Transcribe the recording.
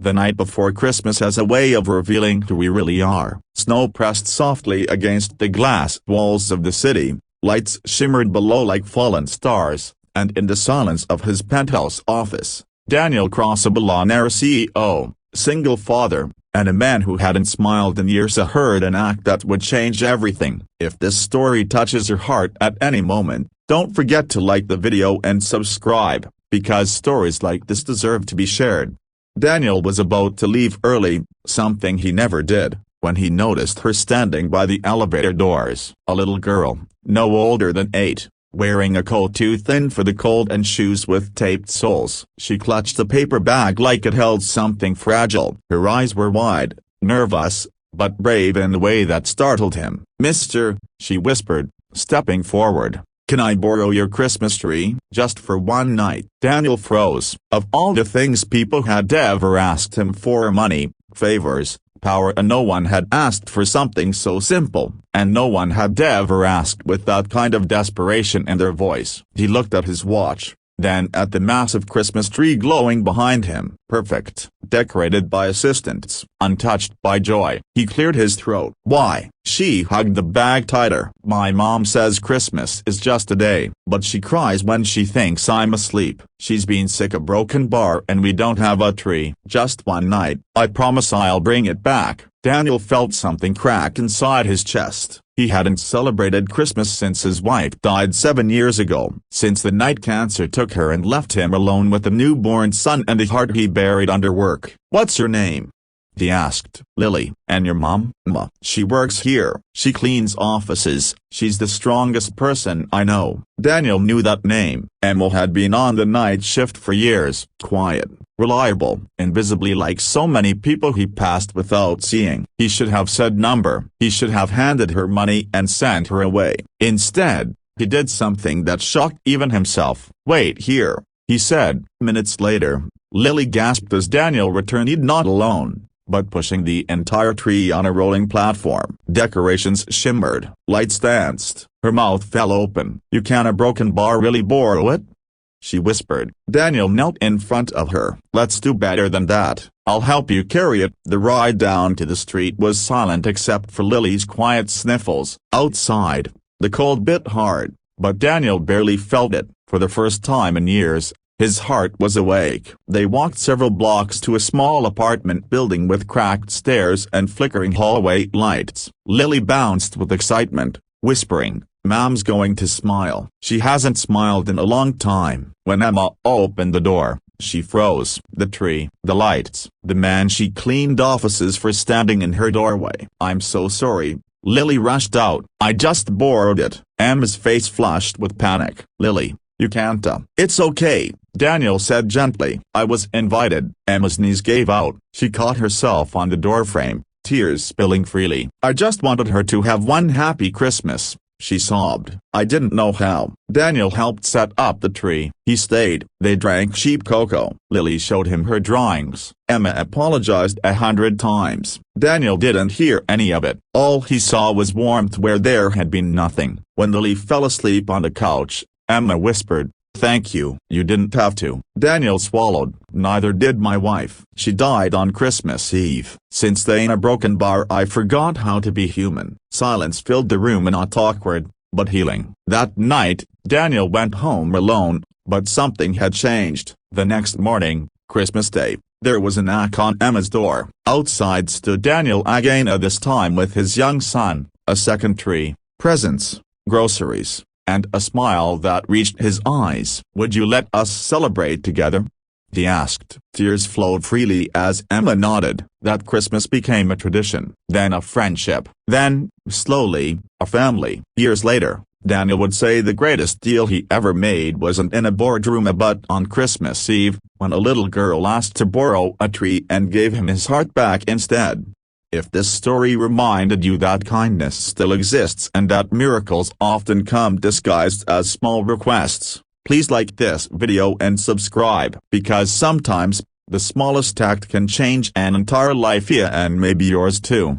The night before Christmas has a way of revealing who we really are. Snow pressed softly against the glass walls of the city, lights shimmered below like fallen stars, and in the silence of his penthouse office, Daniel Cross, a billionaire CEO, single father, and a man who hadn't smiled in years, heard an act that would change everything. If this story touches your heart at any moment, don't forget to like the video and subscribe, because stories like this deserve to be shared. Daniel was about to leave early, something he never did, when he noticed her standing by the elevator doors. A little girl, no older than 8, wearing a coat too thin for the cold and shoes with taped soles. She clutched a paper bag like it held something fragile. Her eyes were wide, nervous, but brave in a way that startled him. "Mister," she whispered, stepping forward, "can I borrow your Christmas tree, just for one night?" Daniel froze. Of all the things people had ever asked him for, money, favors, power, and no one had asked for something so simple, and no one had ever asked with that kind of desperation in their voice. He looked at his watch, then at the massive Christmas tree glowing behind him. Perfect, decorated by assistants, untouched by joy. He cleared his throat. "Why?" She hugged the bag tighter. "My mom says Christmas is just a day, but she cries when she thinks I'm asleep. She's been sick, a broken bar, and we don't have a tree. Just one night. I promise I'll bring it back." Daniel felt something crack inside his chest. He hadn't celebrated Christmas since his wife died 7 years ago, since the night cancer took her and left him alone with a newborn son and a heart he buried under work. "What's your name?" he asked. "Lily." "And your mom?" "Ma. She works here. She cleans offices. She's the strongest person I know." Daniel knew that name. Emma had been on the night shift for years. Quiet, reliable, invisibly like so many people he passed without seeing. He should have said number. He should have handed her money and sent her away. Instead, he did something that shocked even himself. "Wait here," he said. Minutes later, Lily gasped as Daniel returned, not alone, but pushing the entire tree on a rolling platform. Decorations shimmered, lights danced, her mouth fell open. "You can a broken bar really borrow it?" she whispered. Daniel knelt in front of her. "Let's do better than that. I'll help you carry it." The ride down to the street was silent except for Lily's quiet sniffles. Outside, the cold bit hard, but Daniel barely felt it. For the first time in years, his heart was awake. They walked several blocks to a small apartment building with cracked stairs and flickering hallway lights. Lily bounced with excitement, whispering, "Mom's going to smile." She hasn't smiled in a long time. When Emma opened the door, she froze. The tree, the lights, the man she cleaned offices for standing in her doorway. "I'm so sorry." Lily rushed out. "I just borrowed it." Emma's face flushed with panic. "Lily, you can't." "It's okay," Daniel said gently. "I was invited." Emma's knees gave out. She caught herself on the doorframe, tears spilling freely. "I just wanted her to have one happy Christmas," she sobbed. "I didn't know how." Daniel helped set up the tree. He stayed. They drank cheap cocoa. Lily showed him her drawings. Emma apologized 100 times. Daniel didn't hear any of it. All he saw was warmth where there had been nothing. When Lily fell asleep on the couch, Emma whispered, "Thank you." "You didn't have to." Daniel swallowed. "Neither did my wife. She died on Christmas Eve. Since they ain't a broken bar, I forgot how to be human." Silence filled the room, not awkward, but healing. That night, Daniel went home alone, but something had changed. The next morning, Christmas Day, there was a knock on Emma's door. Outside stood Daniel again, this time with his young son, a second tree, presents, groceries, and a smile that reached his eyes. "Would you let us celebrate together?" he asked. Tears flowed freely as Emma nodded. That Christmas became a tradition, then a friendship, then, slowly, a family. Years later, Daniel would say the greatest deal he ever made wasn't in a boardroom but on Christmas Eve, when a little girl asked to borrow a tree and gave him his heart back instead. If this story reminded you that kindness still exists and that miracles often come disguised as small requests, please like this video and subscribe, because sometimes, the smallest act can change an entire life, and maybe yours too.